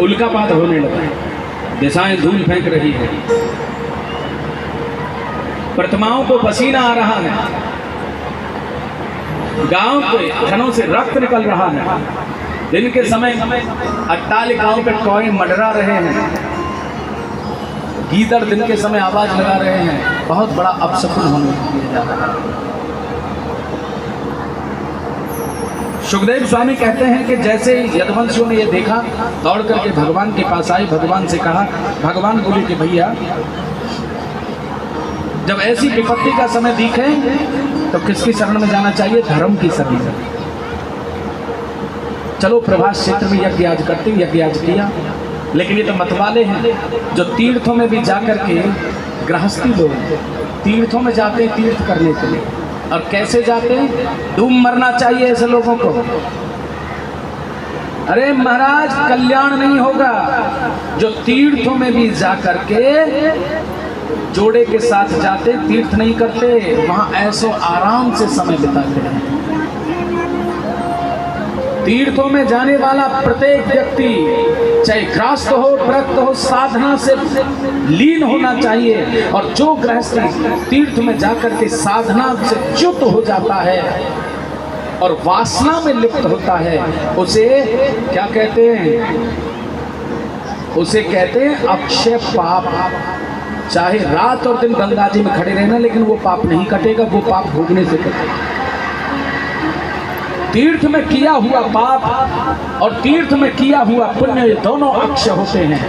उल्कापात होने लगा, दिशाएं धूल फेंक रही है, प्रतिमाओं को पसीना आ रहा है, गांव के घरों से रक्त निकल रहा है। दिन के समय अट्टालिकाओं पे कौए मंडरा रहे हैं, गीदड़ दिन के समय आवाज लगा रहे हैं। बहुत बड़ा अपशकुन होने जा रहा है। सुखदेव स्वामी कहते हैं कि जैसे ही यदुवंशियों ने ये देखा, दौड़ करके भगवान के पास आई, भगवान से कहा। भगवान बोले कि भैया, जब ऐसी विपत्ति का समय दिखे तो किसकी शरण में जाना चाहिए? धर्म की शरण में। चलो प्रभास क्षेत्र में यज्ञ आज करते, यज्ञ आज किया, लेकिन ये तो मतवाले हैं जो तीर्थों में भी जाकर के, गृहस्थी लोग तीर्थों में जाते हैं तीर्थ करने के लिए। और कैसे जाते हैं? डूब मरना चाहिए ऐसे लोगों को। अरे महाराज, कल्याण नहीं होगा। जो तीर्थों में भी जाकर के जोड़े के साथ जाते, तीर्थ नहीं करते, वहां ऐसो आराम से समय बिताते हैं। तीर्थों में जाने वाला प्रत्येक व्यक्ति, चाहे गृहस्थ हो, व्रत हो, साधना से लीन होना चाहिए। और जो गृहस्थी तीर्थ में जाकर के साधना से च्युत हो जाता है और वासना में लिप्त होता है, उसे क्या कहते हैं? उसे कहते हैं अक्षय पाप। चाहे रात और दिन गंगा जी में खड़े रहना, लेकिन वो पाप नहीं कटेगा, वो पाप भोगने से कटेगा। तीर्थ में किया हुआ पाप और तीर्थ में किया हुआ पुण्य, ये दोनों अक्षय होते हैं।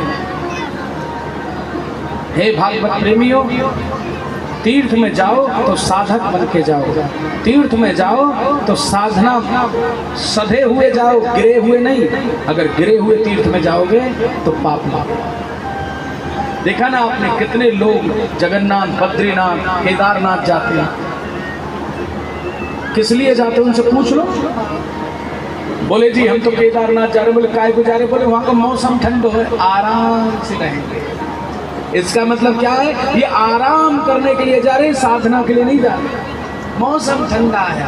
हे भागवत प्रेमियों, तीर्थ में जाओ तो साधक बन के जाओ, तीर्थ में जाओ तो साधना सधे हुए जाओ, गिरे हुए नहीं। अगर गिरे हुए तीर्थ में जाओगे तो पाप लगेगा। देखा ना आपने, कितने लोग जगन्नाथ, बद्रीनाथ, केदारनाथ जाते हैं। किस लिए जाते हैं? उनसे पूछ लो। बोले जी हम तो केदारनाथ जा रहे। बोले काय को जा रहे? बोले वहाँ का मौसम ठंडा है, आराम से रहेंगे। इसका मतलब क्या है? ये आराम करने के लिए जा रहे हैं, साधना के लिए नहीं जा रहे। मौसम ठंडा है,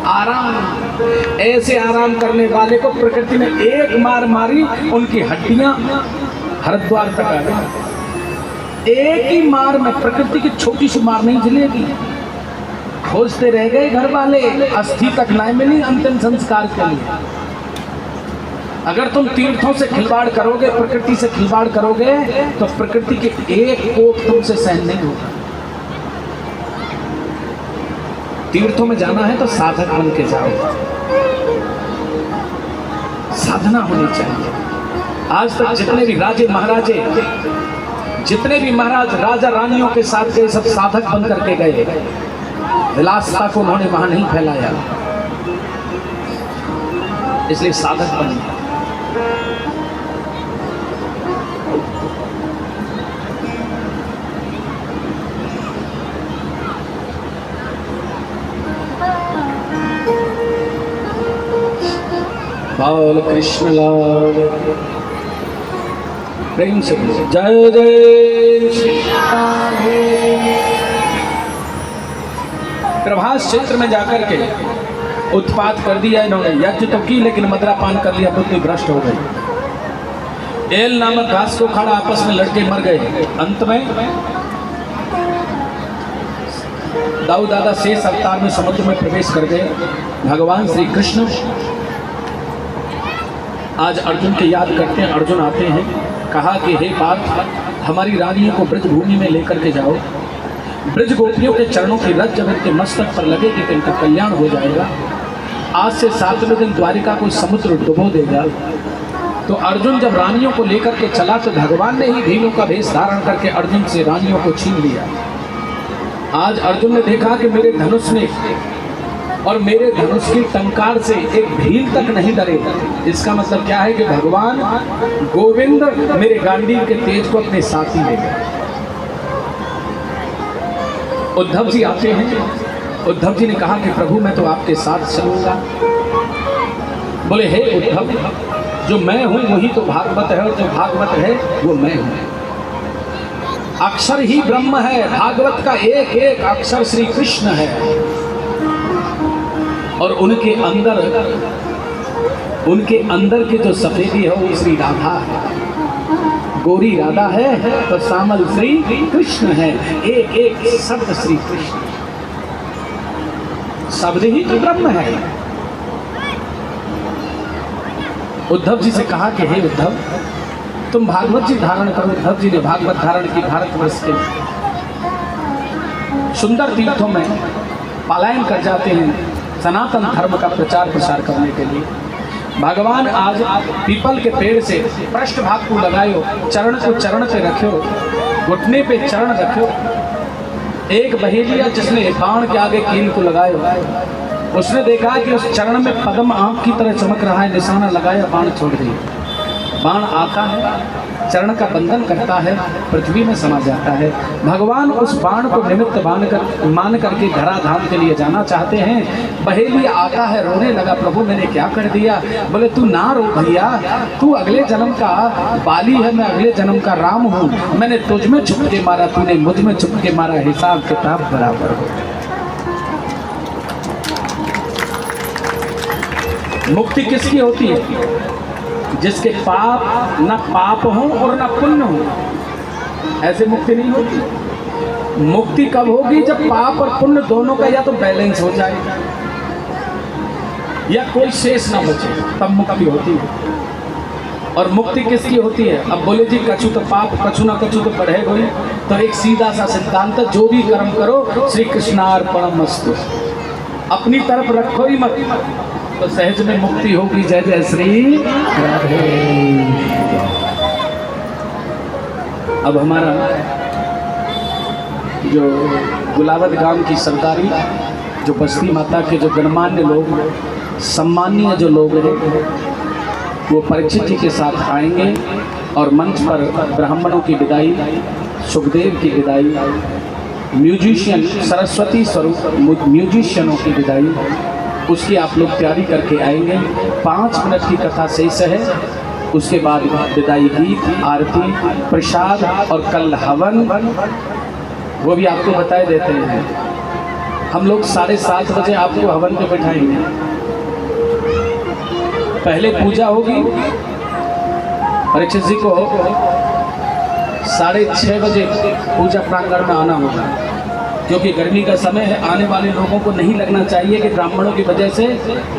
आराम। ऐसे आराम करने वाले को प्रकृति ने एक मार मारी, उनकी हड्डियां हरिद्वार तक आ गई। एक ही मार में, प्रकृति की छोटी सी मार नहीं झेलेगी। खोजते रह गए घर वाले, अस्थि तक नहीं मिली अंतिम संस्कार के लिए। अगर तुम तीर्थों से खिलवाड़ करोगे, प्रकृति से खिलवाड़ करोगे, तो प्रकृति के एक कोप तुमसे सहन नहीं होगा। तीर्थों में जाना है तो साधक बन के जाओ, साधना होनी चाहिए। आज तक जितने भी राजे महाराजे, जितने भी महाराज राजा रानियों के साथ गए, सब साधक बन करके गए। विलासता को उन्होंने वहां नहीं फैलाया, इसलिए साधक बने। बाल कृष्ण लाल, प्रेम से जय जय श्री राधे। प्रभास क्षेत्र में जाकर के उत्पात कर दिया इन्होंने। यज्ञ तो की, लेकिन मदरापान कर लिया, बुद्धि भ्रष्ट हो गई। एल नामक घास को खाना, आपस में लड़के मर गए। अंत में दाऊ दादा शेष अवतार में समुद्र में प्रवेश कर गए। भगवान श्री कृष्ण आज अर्जुन की याद करते हैं। अर्जुन आते हैं, कहा कि हे पार्थ, हमारी रानियों को ब्रज भूमि में लेकर के जाओ। ब्रज गोपियों के चरणों की रज जब इनके मस्तक पर लगेगी तो इनका कल्याण हो जाएगा। आज से 7वें दिन द्वारिका को समुद्र डुबो देगा। तो अर्जुन जब रानियों को लेकर के चला, तो भगवान ने ही भीलों का भेष धारण करके अर्जुन से रानियों को छीन लिया। आज अर्जुन ने देखा कि मेरे धनुष ने और मेरे धनुष की टंकार से एक भील तक नहीं डरे। इसका मतलब क्या है कि भगवान गोविंद मेरे गांडीव के तेज को अपने साथ ही ले गए। उद्धव जी आते हैं। उद्धव जी ने कहा कि प्रभु मैं तो आपके साथ चलूंगा। बोले हे उद्धव, जो मैं हूं वही तो भागवत है, और जो भागवत है वो मैं हूं। अक्षर ही ब्रह्म है, भागवत का एक एक अक्षर श्री कृष्ण है। और उनके अंदर उनके अंदर की जो सफेदी है वो श्री राधा है, गोरी राधा है तो श्यामल श्री कृष्ण है। एक एक शब्द श्री कृष्ण, शब्द ही तो ब्रह्म है। उद्धव जी से कहा कि हे उद्धव, तुम भागवत जी धारण करो। उद्धव जी ने भागवत धारण की भारतवर्ष के सुंदर तीर्थों में पलायन कर जाते हैं सनातन धर्म का प्रचार प्रसार करने के लिए। भगवान आज पीपल के पेड़ से पृष्ठ भाग को लगायो, चरण को चरण पे रखो, घुटने पे चरण रखो। एक बहेलिया जिसने बाण के आगे कील को लगायो, उसने देखा कि उस चरण में पद्म आंख की तरह चमक रहा है, निशाना लगाया, बाण छोड़ दिया। बाण आता है, चरण का बंधन करता है, पृथ्वी में समा जाता है। भगवान उस बाण को निमित्त मान करके धराधाम के लिए जाना चाहते हैं। बहेलिया आता है, रोने लगा, प्रभु मैंने क्या कर दिया? बोले तू ना रो भैया, तू अगले जन्म का बाली है, मैं अगले जन्म का राम हूँ। मैंने तुझ में छुप के मारा, तूने मुझ में छुप के मारा, हिसाब किताब बराबर हो। मुक्ति किसकी होती है? जिसके पाप न पाप हो और न पुण्य हो, ऐसे मुक्ति नहीं होती। मुक्ति कब होगी? जब पाप और पुण्य दोनों का या तो बैलेंस हो जाए या कोई शेष ना बचे, तब मुक्ति होती है। और मुक्ति किसकी होती है? अब बोले जी कछु तो पाप, कछु ना कछु तो बढ़े हुए, तो एक सीधा सा सिद्धांत, जो भी कर्म करो श्री कृष्णार्पणमस्तु, अपनी तरफ रखो ही मत, तो सहज में मुक्ति होगी। जय जय श्री राधे। अब हमारा जो गुलावत गांव की सरदारी, जो बस्ती माता के जो गणमान्य लोग, सम्मानीय जो लोग हैं, वो परीक्षित जी के साथ आएंगे और मंच पर ब्राह्मणों की विदाई, सुखदेव की विदाई, म्यूजिशियन सरस्वती स्वरूप म्यूजिशियनों की विदाई, उसकी आप लोग तैयारी करके आएंगे। 5 मिनट की कथा शेष है, उसके बाद विदाई गीत, आरती, प्रसाद और कल हवन, वो भी आपको बताए देते हैं। हम लोग 7:30 बजे आपको हवन पे बैठाएंगे। पहले पूजा होगी, परीक्षित जी को 6:30 बजे पूजा प्रांगण में आना होगा, क्योंकि गर्मी का समय है। आने वाले लोगों को नहीं लगना चाहिए कि ब्राह्मणों की वजह से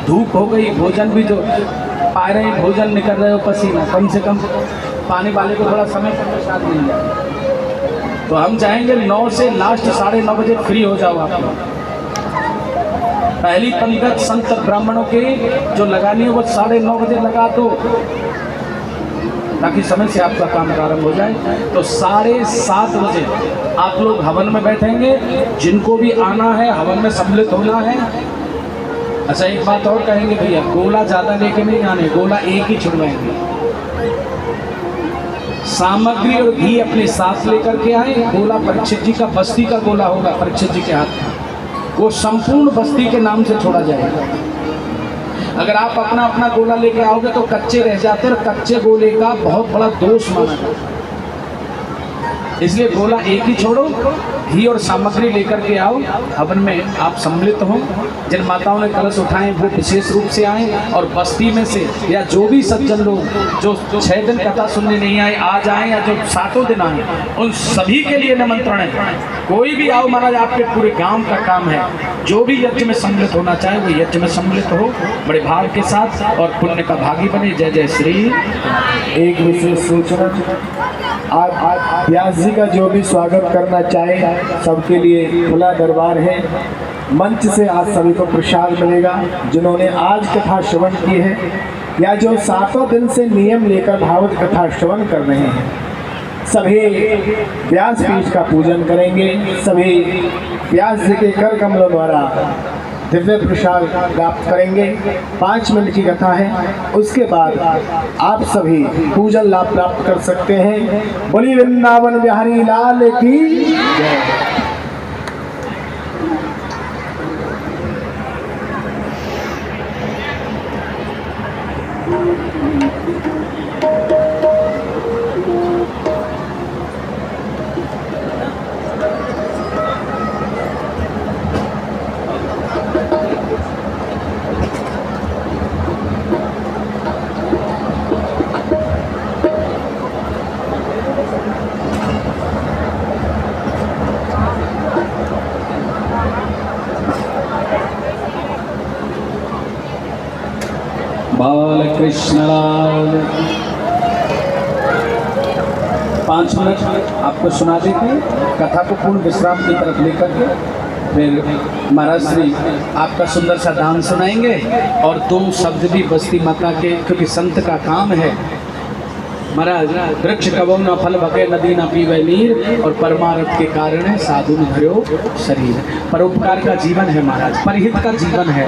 धूप हो गई, भोजन भी जो पा रहे हैं, भोजन निकल रहे हो पसीना, कम से कम पाने वाले को थोड़ा समय पर प्रसाद मिल जाए। तो हम चाहेंगे 9 से लास्ट 9:30 बजे फ्री हो जाओ आप लोग। पहली पंक्ति संत ब्राह्मणों की जो लगानी है वो 9:30 बजे लगा दो, ताकि समय से आपका काम प्रारंभ हो जाए। तो 7:30 बजे आप लोग हवन में बैठेंगे। जिनको भी आना है, हवन में सम्मिलित होना है। अच्छा, एक बात और कहेंगे भैया, गोला ज़्यादा लेके नहीं आने, गोला एक ही छुड़वाएंगे। सामग्री और घी अपने साथ लेकर के आए। गोला परीक्षित जी का बस्ती का गोला होगा, परीक्षित जी के हाथ में, वो संपूर्ण बस्ती के नाम से छोड़ा जाएगा। अगर आप अपना अपना गोला लेके आओगे तो कच्चे रह जाते, और कच्चे गोले का बहुत बड़ा दोष माना जाता है। इसलिए गोला एक ही छोड़ो, घी और सामग्री लेकर के आओ, हवन में आप सम्मिलित हों। जिन माताओं ने कलश उठाए वो विशेष रूप से आए, और बस्ती में से या जो भी सज्जन लोग जो 6 दिन कथा सुनने नहीं आए, आज आए, या जो 7 दिन आए, उन सभी के लिए निमंत्रण है। कोई भी आओ महाराज, आपके पूरे गांव का काम है। जो भी यज्ञ में सम्मिलित होना चाहे वो यज्ञ में सम्मिलित हो, बड़े भाव के साथ, और पुण्य का भागी बने। जय जय श्री। एक विशेष सूचना, आज व्यास जी का जो भी स्वागत करना चाहे सबके लिए खुला दरबार है। मंच से आज सभी को प्रसाद मिलेगा। जिन्होंने आज कथा श्रवण की है या जो 7 दिन से नियम लेकर भागवत कथा श्रवण कर रहे हैं, सभी व्यास पीठ का पूजन करेंगे। सभी व्यास जी के कर कमलों द्वारा दिव्य प्रसाद प्राप्त करेंगे। 5 मिनट की कथा है, उसके बाद आप सभी पूजन लाभ प्राप्त कर सकते हैं। बोलिए वृंदावन बिहारी लाल की जय। कृष्ण लाल। 5 मिनट आपको सुना देते कथा को पूर्ण विश्राम की तरफ लेकर के फिर महाराज श्री आपका सुंदर सा दान सुनाएंगे और 2 शब्द भी बस्ती माता के, क्योंकि संत का काम है महाराज। वृक्ष कबो न फल भगे नदी न पीवे नीर, और परमार्थ के कारण है साधु न धर्यो शरीर। परोपकार का जीवन है महाराज, परहित का जीवन है।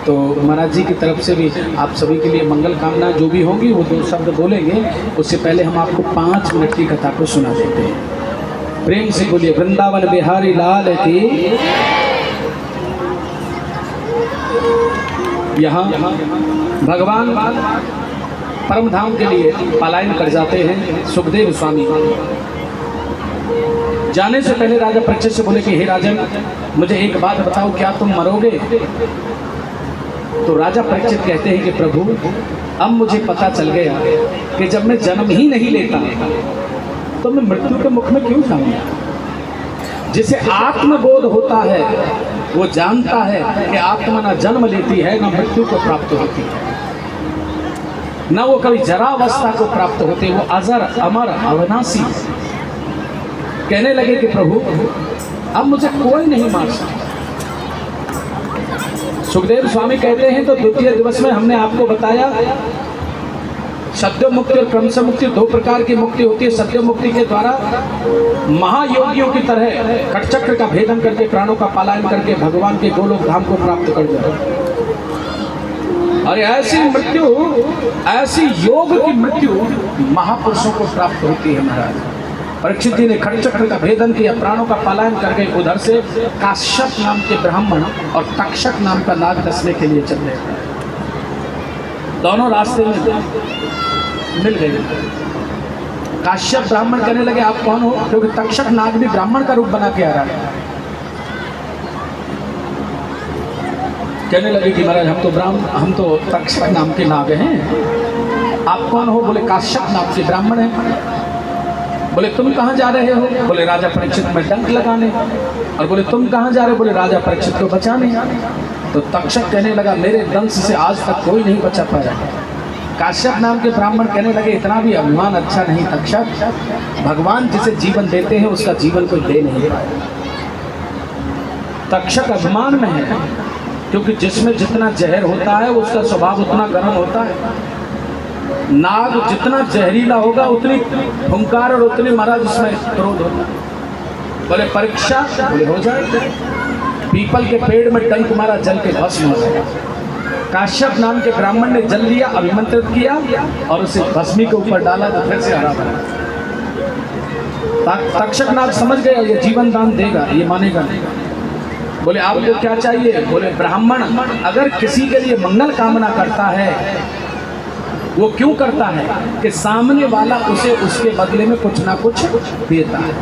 तो महाराज जी की तरफ से भी आप सभी के लिए मंगल कामना जो भी होंगी वो 2 शब्द बोलेंगे। उससे पहले हम आपको 5 मिनट की कथा को सुना देते हैं। प्रेम से बोलिए वृंदावन बिहारी लाल की। यहाँ भगवान परम धाम के लिए पलायन कर जाते हैं सुखदेव स्वामी। जाने से पहले राजा परीक्षित से बोले कि हे राजन, मुझे एक बात बताओ, क्या तुम मरोगे? तो राजा परीक्षित कहते हैं कि प्रभु, अब मुझे पता चल गया कि जब मैं जन्म ही नहीं लेता तो मैं मृत्यु के मुख में क्यों जाऊंगा। जिसे आत्मबोध होता है वो जानता है कि आत्मा न जन्म लेती है न मृत्यु को प्राप्त होती है, न वो कभी जरावस्था को प्राप्त होते, वो अजर अमर अविनाशी। कहने लगे कि प्रभु, अब मुझे कोई नहीं मार सकता। सुखदेव स्वामी कहते हैं तो द्वितीय दिवस में हमने आपको बताया सत्य मुक्ति और क्रमश मुक्ति 2 प्रकार की मुक्ति होती है। सत्य मुक्ति के द्वारा महायोगियों की तरह कटचक्र का भेदन करके प्राणों का पलायन करके भगवान के गोलोक धाम को प्राप्त कर जाए। और ऐसी मृत्यु, ऐसी योग की मृत्यु महापुरुषों को प्राप्त होती है महाराज। परीक्षित जी ने खटचक्र का भेदन किया, प्राणों का पलायन करके उधर से काश्यप नाम के ब्राह्मण और तक्षक नाम का नाग डसने के लिए चले। दोनों रास्ते में मिल गए। काश्यप ब्राह्मण कहने लगे आप कौन हो, क्योंकि तक्षक नाग भी ब्राह्मण का रूप बना के आ रहा है। कहने लगे कि महाराज हम तो तक्षक नाम के नाग हैं। आप कौन हो? बोले काश्यप नाम के ब्राह्मण हैं। बोले तुम कहाँ जा रहे हो? बोले राजा परीक्षित में डंक लगाने। और बोले तुम कहाँ जा रहे हो? बोले राजा परीक्षित को बचाने। तो तक्षक कहने लगा मेरे दंश से आज तक कोई नहीं बचा पाया। काश्यप नाम के ब्राह्मण कहने लगे इतना भी अभिमान अच्छा नहीं तक्षक, भगवान जिसे जीवन देते हैं उसका जीवन कोई दे नहीं पाया। तक्षक अभिमान में है, क्योंकि जिसमें जितना जहर होता है उसका स्वभाव उतना गर्म होता है। नाग जितना जहरीला होगा उतनी हुंकार और उतनी महाराज उसमें क्रोध होगा। बोले परीक्षा, बोले हो जाए। पीपल के पेड़ में डंक मारा, जल के भस्म हो गया। काश्यप नाम के ब्राह्मण ने जल लिया, अभिमंत्रित किया और उसे भस्मी के ऊपर डाला तो फिर से हरा भरा। तक्षक नाग समझ गया ये जीवन दान देगा, ये मानेगा नहीं। बोले आपको क्या चाहिए? बोले ब्राह्मण अगर किसी के लिए मंगल कामना करता है वो क्यों करता है कि सामने वाला उसे उसके बदले में कुछ ना कुछ देता है।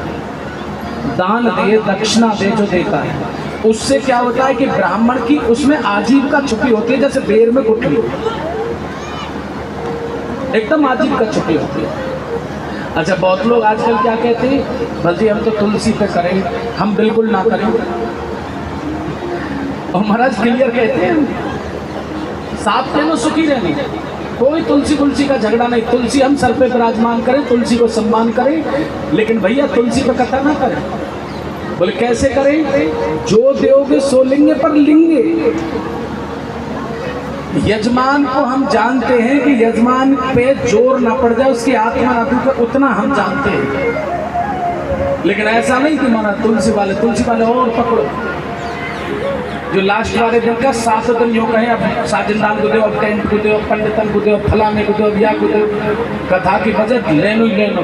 दान दे, दक्षिणा दे, जो देता है उससे क्या होता है कि ब्राह्मण की उसमें आजीविका छुपी होती है, जैसे बेर में गुठली, एकदम आजीविका छुपी होती है। अच्छा, बहुत लोग आजकल क्या कहते हैं, बल्कि हम तो तुलसी पे करें, हम बिल्कुल ना करें। और महाराज क्लियर कहते हैं साथ रहना सुखी रहने, कोई तुलसी तुलसी का झगड़ा नहीं। तुलसी हम सर पे विराजमान करें, तुलसी को सम्मान करें, लेकिन भैया तुलसी पे कथा ना करें। बोले कैसे करें? जो दोगे सो लेंगे पर लेंगे। यजमान को हम जानते हैं कि यजमान पे जोर ना पड़ जाए, उसकी आत्मा ना टूटे, उतना हम जानते हैं। लेकिन ऐसा नहीं कि माना तुलसी वाले और पकड़ो। जो लास्ट वाले दिन का 7 दिन यूँ कहें, अब साजिंदान को दो, अब टेंट को दो, पंडितन को दो, फलाने को दो, या को दो, कथा की बजट लेनो ही लेनो,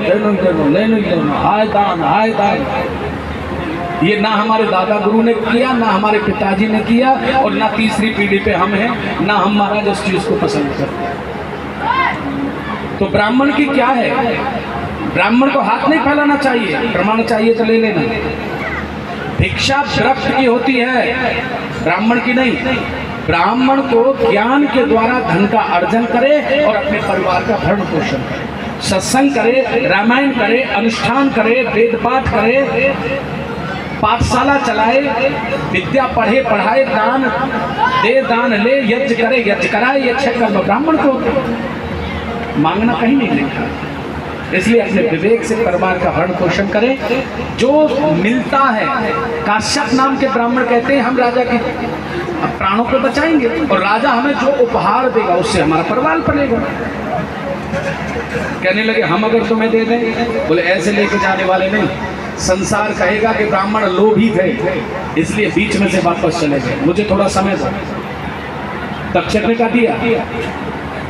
आय दान। ये ना हमारे दादा गुरु ने किया, ना हमारे पिताजी ने किया, और ना तीसरी पीढ़ी पे हम हैं, ना हम महाराज उस चीज़ को पसंद करते। तो ब्राह्मण की क्या है? ब्राह्मण को हाथ नहीं फैलाना चाहिए, प्रमाण चाहिए तो ले लेना। भिक्षा व्रत की होती है, ब्राह्मण की नहीं। ब्राह्मण को ज्ञान के द्वारा धन का अर्जन करे और अपने परिवार का भरण पोषण करे, सत्संग करे, रामायण करे, अनुष्ठान करे, वेद पाठ करे, पाठशाला चलाए, विद्या पढ़े पढ़ाए, दान दे दान ले, यज्ञ करे यज्ञ कराए, ये 6 कर्म ब्राह्मण को होते। मांगना कहीं नहीं लिखा। इसलिए अपने विवेक से परिवार का भरण पोषण करें। जो मिलता है, काश्यप नाम के ब्राह्मण कहते हैं हम राजा की प्राणों को बचाएंगे और राजा हमें जो उपहार देगा उससे हमारा परिवार पलेगा। कहने लगे हम अगर तुम्हें दे दें, बोले ऐसे लेके जाने वाले नहीं। संसार कहेगा कि ब्राह्मण लोभी थे इसलिए बीच में से वापस चले गए, मुझे थोड़ा समय दो। तक्षक ने कहा दिया।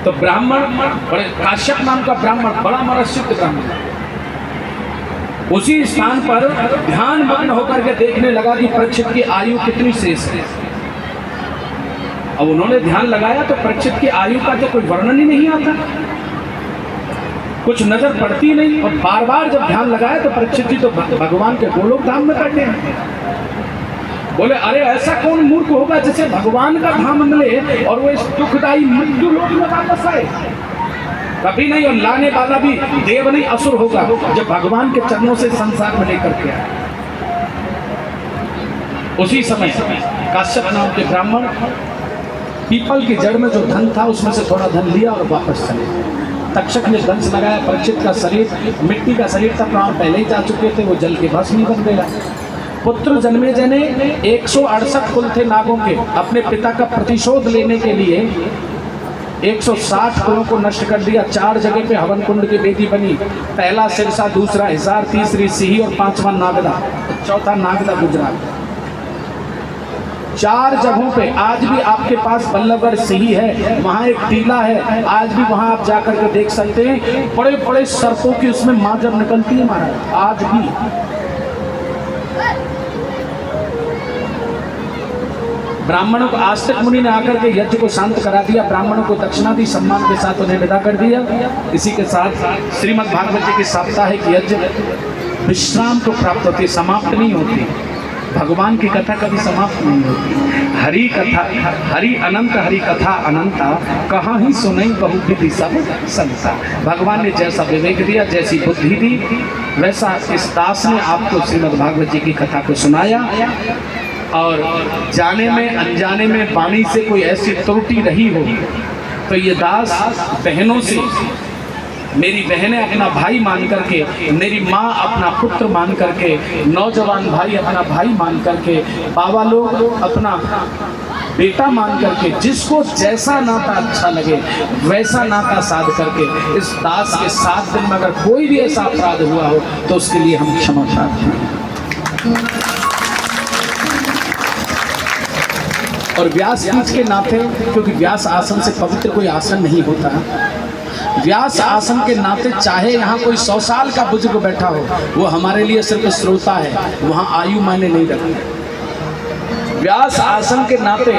तो ब्राह्मण बड़े, काश्यप नाम का ब्राह्मण बड़ा मनस्वित ब्राह्मण, उसी स्थान पर ध्यान मग्न होकर के देखने लगा कि परीक्षित की आयु कितनी शेष है। अब उन्होंने ध्यान लगाया तो परीक्षित की आयु का तो कोई वर्णन ही नहीं आता, कुछ नजर पड़ती नहीं। और बार बार जब ध्यान लगाया तो परीक्षित जी तो भगवान के गोलोक धाम में बैठे हैं। बोले अरे ऐसा कौन मूर्ख होगा जिसे भगवान का धाम मिले और वो इस दुखदायी मृत्यु लोक में वापस आए? कभी नहीं। और लाने वाला भी देव नहीं असुर होगा जब भगवान के चरणों से संसार में लेकर के आए। उसी समय काश्यप नाम के ब्राह्मण पीपल की जड़ में जो धन था उसमें से थोड़ा धन लिया और वापस चले। तक्षक ने दंश लगाया, परीक्षित का शरीर मिट्टी का शरीर था, प्राण पहले ही जा चुके थे, वो जल के भस्म बन गया। पुत्र जन्मेजय ने 168 कुल थे नागों के, अपने पिता का प्रतिशोध लेने के लिए 160 कुलों को नष्ट कर दिया। 4 जगह पे हवन कुंड की वेदी बनी, पहला सिरसा, दूसरा हिसार, तीसरी सिही और 5वां नागदा, चौथा नागदा गुजरात। 4 जगहों पे आज भी आपके पास बल्लभगढ़ सिही है, वहाँ एक टीला है, आज भी वहाँ आप जाकर के देख सकते हैं। बड़े बड़े सर्पों की उसमें माँ जब निकलती है महाराज, आज भी। ब्राह्मणों को आस्तिक मुनि ने आकर के यज्ञ को शांत करा दिया, ब्राह्मणों को दक्षिणा दी, सम्मान के साथ उन्हें विदा कर दिया। इसी के साथ श्रीमद् भागवत जी की साप्ताहिक यज्ञ विश्राम को प्राप्त होती, समाप्त नहीं होती। भगवान की कथा कभी समाप्त नहीं होती। हरि कथा हरि अनंत, हरि कथा अनंता, कहाँ ही सुनई बहुविधि सब संता। भगवान ने जैसा विवेक दिया, जैसी बुद्धि दी, वैसा इस दास ने आपको श्रीमद् भागवत जी की कथा को सुनाया। और जाने में अनजाने में वाणी से कोई ऐसी त्रुटि रही हो तो ये दास बहनों से, मेरी बहनें अपना भाई मान करके, मेरी माँ अपना पुत्र मान करके, नौजवान भाई अपना भाई मान करके, बाबा लोग अपना बेटा मान करके, जिसको जैसा नाता अच्छा लगे वैसा नाता साध करके इस दास के 7 दिन में अगर कोई भी ऐसा अपराध हुआ हो तो उसके लिए हम क्षमा प्रार्थना हैं। और व्यास पीठ के नाते, क्योंकि व्यास आसन से पवित्र कोई आसन नहीं होता, व्यास आसन के नाते चाहे यहाँ कोई 100 साल का बुजुर्ग बैठा हो, वो हमारे लिए सिर्फ श्रोता है, वहाँ आयु मायने नहीं रखती। व्यास आसन के नाते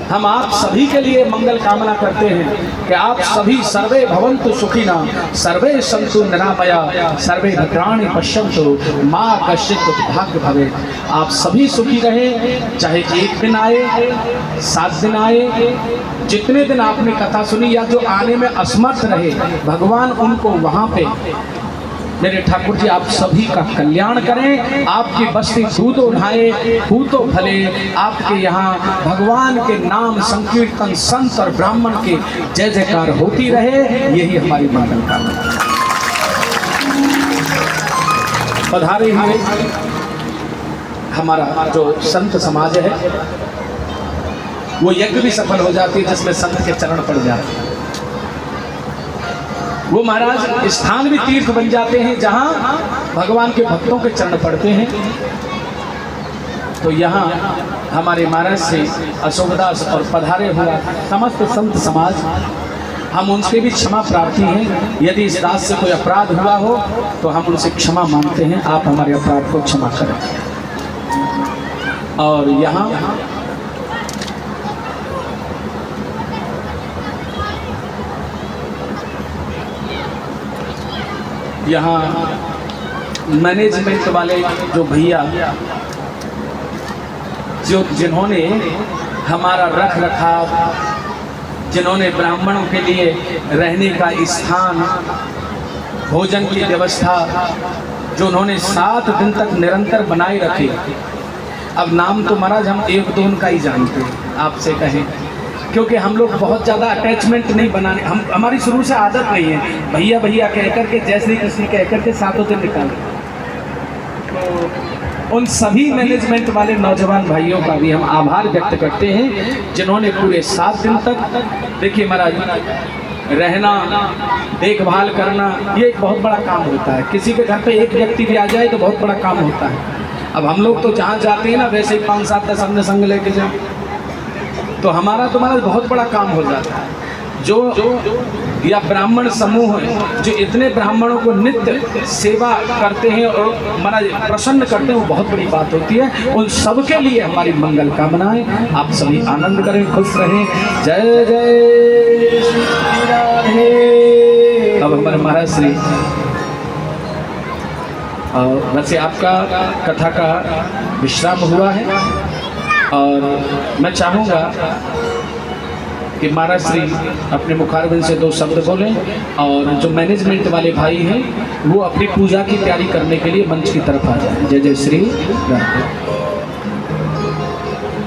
हम आप सभी के लिए मंगल कामना करते हैं कि आप सभी सर्वे भवन्तु सुखिना, सर्वे सन्तु निरामया, सर्वे भद्राणि पश्यन्तु मा कश्चित् दुर्भाग्य भवेत्। आप सभी सुखी रहें, चाहे 1 दिन आए, 7 दिन आए, जितने दिन आपने कथा सुनी या जो आने में असमर्थ रहे, भगवान उनको वहाँ पे मेरे ठाकुर जी आप सभी का कल्याण करें। आपकी बस्ती दूधो ढाए, पूतो फले, आपके यहाँ भगवान के नाम संकीर्तन, संत और ब्राह्मण के जय जयकार होती रहे, यही हमारी मंगल कामना। पधारे हुए हमारा जो संत समाज है वो यज्ञ भी सफल हो जाती है जिसमें संत के चरण पड़ जाते हैं। वो महाराज स्थान भी तीर्थ बन जाते हैं जहाँ भगवान के भक्तों के चरण पड़ते हैं। तो यहाँ हमारे महाराज से अशोकदास और पधारे हुआ समस्त संत समाज, हम उनसे भी क्षमा प्रार्थी हैं। यदि इस दास से कोई अपराध हुआ हो तो हम उनसे क्षमा मांगते हैं, आप हमारे अपराध को क्षमा करें। और यहाँ मैनेजमेंट वाले जो भैया जिन्होंने हमारा रख रखाव, जिन्होंने ब्राह्मणों के लिए रहने का स्थान, भोजन की व्यवस्था जो उन्होंने 7 दिन तक निरंतर बनाए रखी। अब नाम तो महाराज हम 1-2 का ही जानते हैं, आपसे कहें क्योंकि हम लोग बहुत ज़्यादा अटैचमेंट नहीं बनाने, हम हमारी शुरू से आदत नहीं है भैया भैया कह करके जय श्री कृष्ण कह करके सातों दिन निकालते। तो उन सभी मैनेजमेंट वाले नौजवान भाइयों का भी हम आभार व्यक्त करते हैं जिन्होंने पूरे 7 दिन तक, देखिए महाराज, रहना, देखभाल करना, ये एक बहुत बड़ा काम होता है। किसी के घर पे एक व्यक्ति भी आ जाए तो बहुत बड़ा काम होता है। अब हम लोग तो जहाँ जाते हैं ना वैसे ही 5-7 10 अपने संग लेके जाए, तो हमारा तुम्हारा बहुत बड़ा काम हो जाता है। जो या ब्राह्मण समूह है जो इतने ब्राह्मणों को नित्य सेवा करते हैं और महाराज प्रसन्न करते हैं, वो बहुत बड़ी बात होती है। उन सबके लिए हमारी मंगल कामनाएं। आप सभी आनंद करें, खुश रहें। जय जय श्री राधे। अब हमारे महाराज श्री, वैसे आपका कथा का विश्राम हुआ है और मैं चाहूँगा कि महाराज श्री अपने मुखारबिंद से 2 शब्द बोलें और जो मैनेजमेंट वाले भाई हैं वो अपनी पूजा की तैयारी करने के लिए मंच की तरफ आ जाए। जय जय श्री राधे।